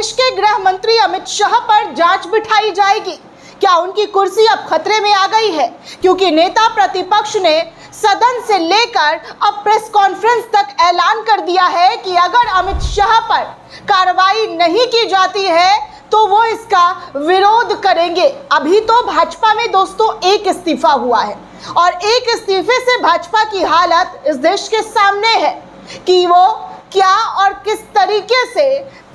देश के गृह मंत्री अमित शाह पर जांच बिठाई जाएगी। क्या उनकी कुर्सी अब खतरे में आ गई है? क्योंकि नेता प्रतिपक्ष ने सदन से लेकर अब प्रेस कॉन्फ्रेंस तक ऐलान कर दिया है कि अगर अमित शाह पर कार्रवाई नहीं की जाती है तो वो इसका विरोध करेंगे। अभी तो भाजपा में दोस्तों एक इस्तीफा हुआ है और एक इस्तीफे से भाजपा की हालत इस देश के सामने है कि वो क्या और किस तरीके से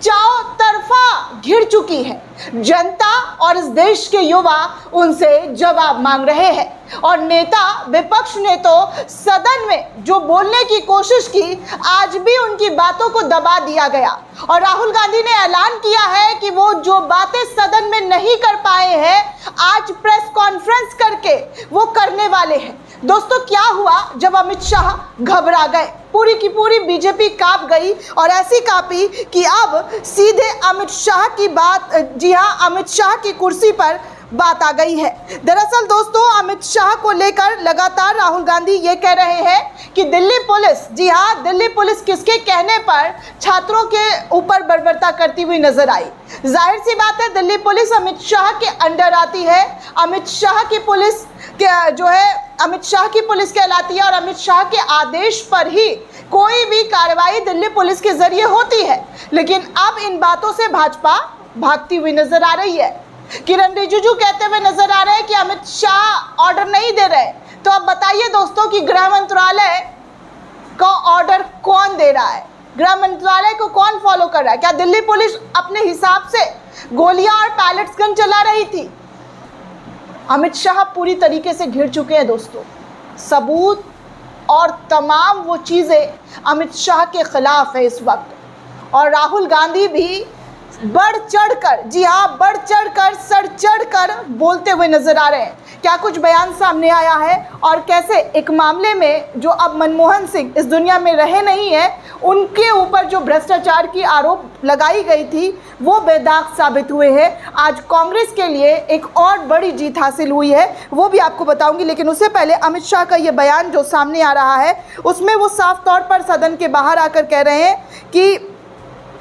चौतरफा घिर चुकी है। जनता और इस देश के युवा उनसे जवाब मांग रहे हैं और नेता विपक्ष ने तो सदन में जो बोलने की कोशिश की, आज भी उनकी बातों को दबा दिया गया और राहुल गांधी ने ऐलान किया है कि वो जो बातें सदन में नहीं कर पाए हैं, आज प्रेस कॉन्फ्रेंस करके वो करने वाले हैं। दोस्तों, क्या हुआ जब अमित शाह घबरा गए? पूरी की पूरी बीजेपी कांप गई और ऐसी कांपी कि अब सीधे अमित शाह की बात, जी हाँ, अमित शाह की कुर्सी पर बात आ गई है। दरअसल दोस्तों, अमित शाह को लेकर लगातार राहुल गांधी ये कह रहे हैं कि दिल्ली पुलिस, जी हाँ, दिल्ली पुलिस किसके कहने पर छात्रों के ऊपर बर्बरता करती हुई नजर आई। जाहिर सी बात है, दिल्ली पुलिस अमित शाह के अंडर आती है। अमित शाह की पुलिस के जो है अमित शाह की पुलिस कहलाती है और अमित शाह के आदेश पर ही कोई भी कार्रवाई दिल्ली पुलिस के जरिए होती है। लेकिन अब इन बातों से भाजपा भागती हुई नजर आ रही है। किरण रिजिजू कहते हुए नजर आ रहे हैं कि अमित शाह ऑर्डर नहीं दे रहे। तो अब बताइए दोस्तों कि गृह मंत्रालय का ऑर्डर कौन दे रहा है? गृह मंत्रालय को कौन फॉलो कर रहा है? क्या दिल्ली पुलिस अपने हिसाब से गोलियां और पैलेट्स गन चला रही थी? अमित शाह पूरी तरीके से घिर चुके हैं दोस्तों। सबूत और तमाम वो चीज़ें अमित शाह के खिलाफ है इस वक्त और राहुल गांधी भी बढ़ चढ़कर, जी हाँ, बढ़ चढ़कर, सर चढ़कर बोलते हुए नजर आ रहे हैं। क्या कुछ बयान सामने आया है और कैसे एक मामले में जो अब मनमोहन सिंह इस दुनिया में रहे नहीं है, उनके ऊपर जो भ्रष्टाचार की आरोप लगाई गई थी वो बेदाग साबित हुए हैं। आज कांग्रेस के लिए एक और बड़ी जीत हासिल हुई है, वो भी आपको बताऊंगी। लेकिन उससे पहले अमित शाह का ये बयान जो सामने आ रहा है, उसमें वो साफ तौर पर सदन के बाहर आकर कह रहे हैं कि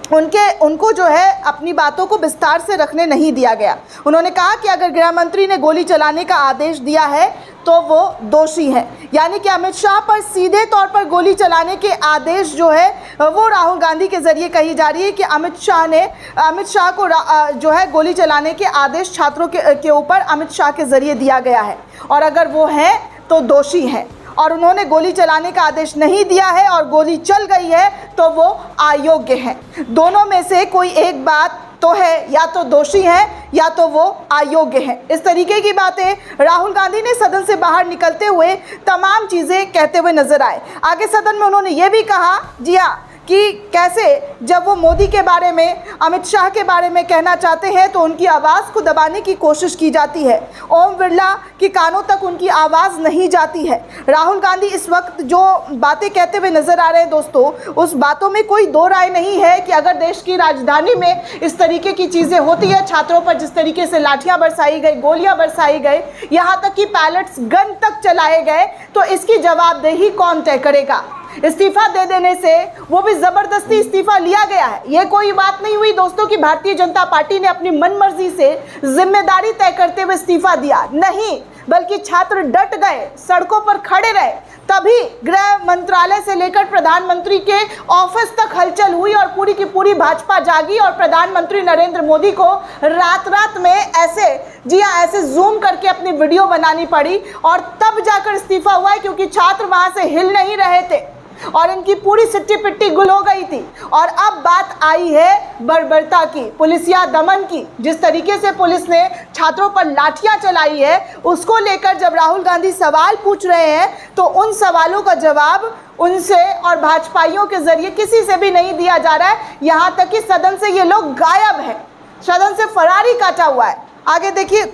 उनको जो है अपनी बातों को विस्तार से रखने नहीं दिया गया। उन्होंने कहा कि अगर गृह मंत्री ने गोली चलाने का आदेश दिया है तो वो दोषी है। यानी कि अमित शाह पर सीधे तौर पर गोली चलाने के आदेश जो है वो राहुल गांधी के जरिए कही जा रही है कि अमित शाह को जो है गोली चलाने के आदेश छात्रों के ऊपर अमित शाह के जरिए दिया गया है और अगर वो है तो दोषी है और उन्होंने गोली चलाने का आदेश नहीं दिया है और गोली चल गई है तो वो अयोग्य है। दोनों में से कोई एक बात तो है, या तो दोषी है या तो वो अयोग्य है। इस तरीके की बातें राहुल गांधी ने सदन से बाहर निकलते हुए तमाम चीज़ें कहते हुए नजर आए। आगे सदन में उन्होंने ये भी कहा, जी हाँ, कि कैसे जब वो मोदी के बारे में, अमित शाह के बारे में कहना चाहते हैं तो उनकी आवाज़ को दबाने की कोशिश की जाती है। ओम बिरला के कानों तक उनकी आवाज़ नहीं जाती है। राहुल गांधी इस वक्त जो बातें कहते हुए नज़र आ रहे हैं दोस्तों, उस बातों में कोई दो राय नहीं है कि अगर देश की राजधानी में इस तरीके की चीज़ें होती है, छात्रों पर जिस तरीके से लाठियाँ बरसाई गई, गोलियाँ बरसाई गई, यहाँ तक कि पैलेट्स गन तक चलाए गए, तो इसकी जवाबदेही कौन तय करेगा? इस्तीफा दे देने से, वो भी जबरदस्ती इस्तीफा लिया गया है। ये कोई बात नहीं हुई दोस्तों कि भारतीय जनता पार्टी ने अपनी मनमर्जी से जिम्मेदारी तय करते हुए इस्तीफा दिया, नहीं, बल्कि छात्र डट गए, सड़कों पर खड़े रहे, तभी गृह मंत्रालय से लेकर प्रधानमंत्री के ऑफिस तक हलचल हुई और पूरी की पूरी भाजपा जागी और प्रधानमंत्री नरेंद्र मोदी को रात में ऐसे, जी हाँ, ऐसे जूम करके अपनी वीडियो बनानी पड़ी और तब जाकर इस्तीफा हुआ है, क्योंकि छात्र वहां से हिल नहीं रहे थे और इनकी पूरी सिट्टी पिट्टी गुल हो गई थी। और अब बात आई है बर्बरता की, पुलिसिया दमन की। जिस तरीके से पुलिस ने छात्रों पर लाठियां चलाई है, उसको लेकर जब राहुल गांधी सवाल पूछ रहे हैं तो उन सवालों का जवाब उनसे और भाजपाइयों के जरिए किसी से भी नहीं दिया जा रहा है। यहाँ तक कि सदन से ये लोग गायब है, सदन से फरारी काटा हुआ है। आगे देखिए,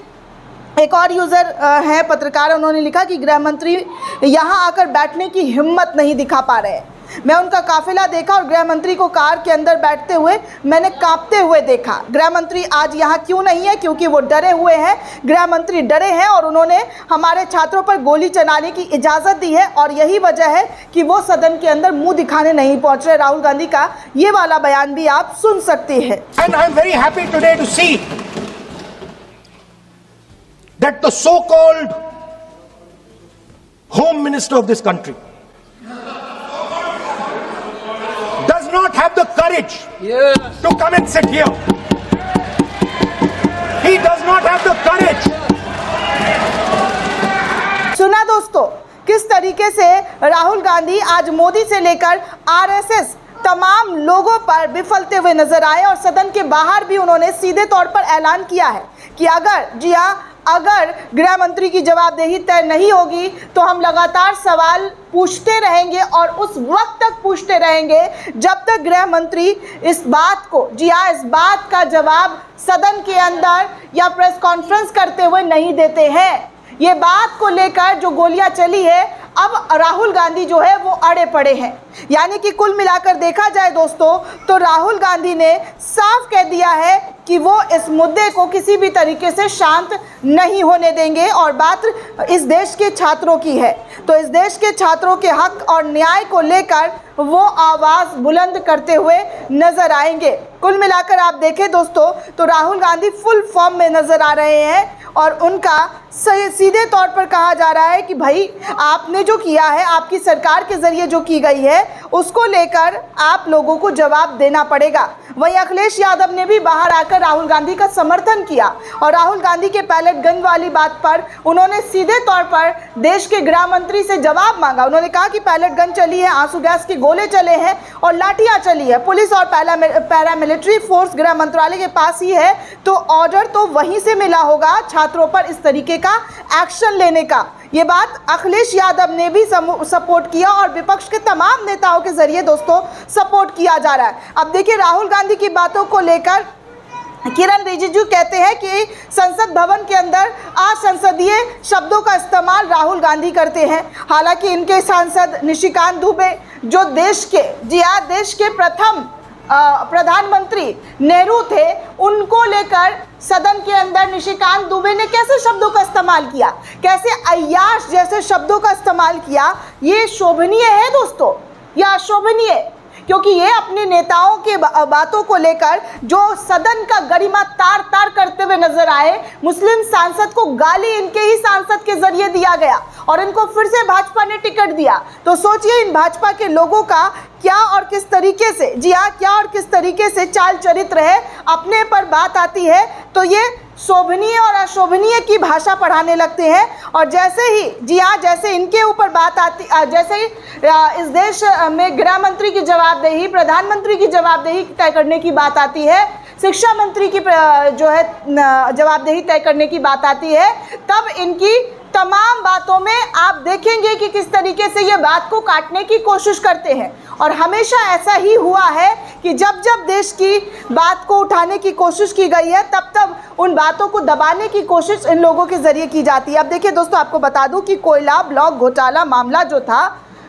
एक और यूज़र है, पत्रकार, उन्होंने लिखा कि गृह मंत्री यहाँ आकर बैठने की हिम्मत नहीं दिखा पा रहे हैं। मैं उनका काफिला देखा और गृह मंत्री को कार के अंदर बैठते हुए मैंने कांपते हुए देखा। गृह मंत्री आज यहाँ क्यों नहीं है? क्योंकि वो डरे हुए हैं। गृह मंत्री डरे हैं और उन्होंने हमारे छात्रों पर गोली चलाने की इजाज़त दी है और यही वजह है कि वो सदन के अंदर मुंह दिखाने नहीं पहुंच रहे। राहुल गांधी का ये वाला बयान भी आप सुन सकते हैं। And I am very happy today to see that the so-called Home Minister of this country does not have the courage to come and sit here. He does not have the courage. सुना दोस्तों, किस तरीके से राहुल गांधी आज मोदी से लेकर RSS तमाम लोगों पर बिफलते हुए नजर आए और सदन के बाहर भी उन्होंने सीधे तौर पर ऐलान किया है कि अगर गृह मंत्री की जवाबदेही तय नहीं होगी तो हम लगातार सवाल पूछते रहेंगे और उस वक्त तक पूछते रहेंगे जब तक गृह मंत्री इस बात का जवाब सदन के अंदर या प्रेस कॉन्फ्रेंस करते हुए नहीं देते हैं। ये बात को लेकर जो गोलियां चली है, अब राहुल गांधी जो है वो अड़े पड़े हैं। यानी कि कुल मिलाकर देखा जाए दोस्तों तो राहुल गांधी ने साफ कह दिया है कि वो इस मुद्दे को किसी भी तरीके से शांत नहीं होने देंगे और बात इस देश के छात्रों की है। तो इस देश के छात्रों के हक और न्याय को लेकर वो आवाज़ बुलंद करते हुए नजर आएंगे। कुल मिलाकर आप देखें दोस्तों तो राहुल गांधी फुल फॉर्म में नजर आ रहे हैं और उनका सीधे तौर पर कहा जा रहा है कि भाई आपने जो किया है, आपकी सरकार के ज़रिए जो की गई है, उसको लेकर आप लोगों को जवाब देना पड़ेगा। वहीं अखिलेश यादव ने भी बाहर आकर राहुल गांधी का समर्थन किया और राहुल गांधी के पैलेट गन वाली बात पर उन्होंने सीधे तौर पर देश के गृह मंत्री से जवाब मांगा। उन्होंने कहा कि पैलेट गन चली है, आंसू गैस के गोले चले हैं और लाठियां चली है, पुलिस और पैरामिलिट्री फोर्स गृह मंत्रालय के पास ही है, तो ऑर्डर तो वहीं से मिला होगा छात्रों पर इस तरीके का एक्शन लेने का। ये बात अखिलेश यादव ने भी सपोर्ट किया और विपक्ष के तमाम नेताओं के जरिए दोस्तों सपोर्ट किया जा रहा है। अब देखिए राहुल गांधी की बातों को लेकर किरण रिजिजू कहते हैं कि संसद भवन के अंदर असंसदीय शब्दों का इस्तेमाल राहुल गांधी करते हैं। हालांकि इनके सांसद निशिकांत दुबे जो देश के प्रथम प्रधानमंत्री नेहरू थे, उनको लेकर सदन के अंदर निशिकांत दुबे ने कैसे शब्दों का इस्तेमाल किया, कैसे अय्याश जैसे शब्दों का इस्तेमाल किया, ये शोभनीय है दोस्तों या अशोभनीय? क्योंकि ये अपने नेताओं के बातों को लेकर जो सदन का गरिमा तार तार करते हुए नजर आए, मुस्लिम सांसद को गाली इनके ही सांसद के जरिए दिया गया और इनको फिर से भाजपा ने टिकट दिया। तो सोचिए इन भाजपा के लोगों का क्या और किस तरीके से क्या और किस तरीके से चाल चरित्र है। अपने पर बात आती है तो ये शोभनीय और अशोभनीय की भाषा पढ़ाने लगते हैं और जैसे ही जैसे इनके ऊपर बात आती, जैसे ही इस देश में गृह मंत्री की जवाबदेही, प्रधानमंत्री की जवाबदेही तय करने की बात आती है, शिक्षा मंत्री की जवाबदेही तय करने की बात आती है, तब इनकी तमाम बातों में आप देखेंगे कि किस तरीके से ये बात को काटने की कोशिश करते हैं। और हमेशा ऐसा ही हुआ है कि जब जब देश की बात को उठाने की कोशिश की गई है, तब तब उन बातों को दबाने की कोशिश इन लोगों के ज़रिए की जाती है। अब देखिए दोस्तों, आपको बता दूं कि कोयला ब्लॉक घोटाला मामला जो था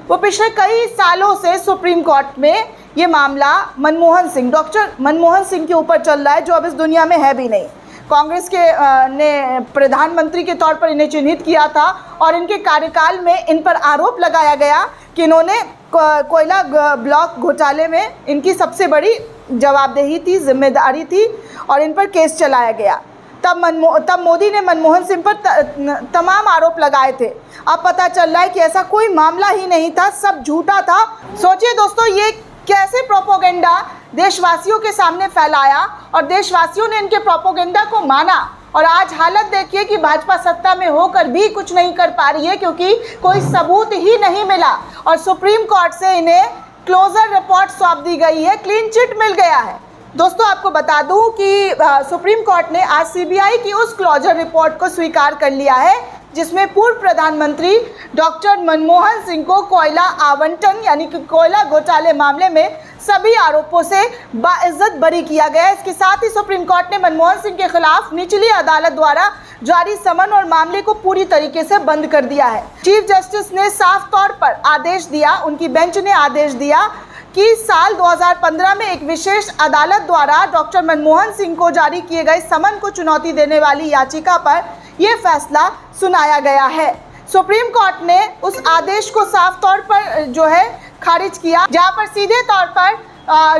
वो पिछले कई सालों से सुप्रीम कोर्ट में ये मामला डॉक्टर मनमोहन सिंह के ऊपर चल रहा है, जो अब इस दुनिया में है भी नहीं। कांग्रेस के ने प्रधानमंत्री के तौर पर इन्हें चिन्हित किया था और इनके कार्यकाल में इन पर आरोप लगाया गया कि इन्होंने कोयला ब्लॉक घोटाले में इनकी सबसे बड़ी जवाबदेही थी, जिम्मेदारी थी और इन पर केस चलाया गया। तब मोदी ने मनमोहन सिंह पर तमाम आरोप लगाए थे। अब पता चल रहा है कि ऐसा कोई मामला ही नहीं था, सब झूठा था। सोचिए दोस्तों, ये कैसे प्रोपोगेंडा देशवासियों के सामने फैलाया और देशवासियों ने इनके प्रोपोगेंडा को माना। और आज हालत देखिए कि भाजपा सत्ता में होकर भी कुछ नहीं कर पा रही है क्योंकि कोई सबूत ही नहीं मिला और सुप्रीम कोर्ट से इन्हें क्लोजर रिपोर्ट सौंप दी गई है, क्लीन चिट मिल गया है। दोस्तों, आपको बता दूं कि सुप्रीम कोर्ट ने आज सीबीआई की उस क्लोजर रिपोर्ट को स्वीकार कर लिया है जिसमें पूर्व प्रधानमंत्री डॉक्टर मनमोहन सिंह को कोयला आवंटन यानी कि कोयला घोटाले मामले में सभी आरोपों से बाइज्जत बरी किया गया है। इसके साथ ही सुप्रीम कोर्ट ने मनमोहन सिंह के खिलाफ निचली अदालत द्वारा जारी समन और मामले को पूरी तरीके से बंद कर दिया है। चीफ जस्टिस ने साफ तौर पर आदेश दिया, उनकी बेंच ने आदेश दिया कि साल 2015 में एक विशेष अदालत द्वारा डॉक्टर मनमोहन सिंह को जारी किए गए समन को चुनौती देने वाली याचिका पर यह फैसला सुनाया गया है। सुप्रीम कोर्ट ने उस आदेश को साफ तौर पर जो है खारिज किया, जहां पर सीधे तौर पर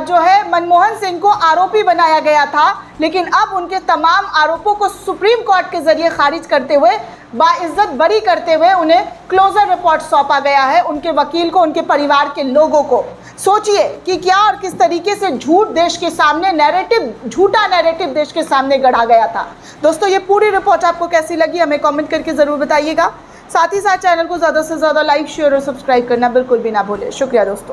जो है मनमोहन सिंह को आरोपी बनाया गया था, लेकिन अब उनके तमाम आरोपों को सुप्रीम कोर्ट के जरिए खारिज करते हुए, बाइज्जत बरी करते हुए उन्हें क्लोजर रिपोर्ट सौंपा गया है, उनके वकील को, उनके परिवार के लोगों को। सोचिए कि क्या और किस तरीके से झूठ देश के सामने नैरेटिव, झूठा नैरेटिव देश के सामने गढ़ा गया था। दोस्तों, ये पूरी रिपोर्ट आपको कैसी लगी हमें कमेंट करके ज़रूर बताइएगा। साथ ही साथ चैनल को ज़्यादा से ज़्यादा लाइक, शेयर और सब्सक्राइब करना बिल्कुल भी ना भूलें। शुक्रिया दोस्तों।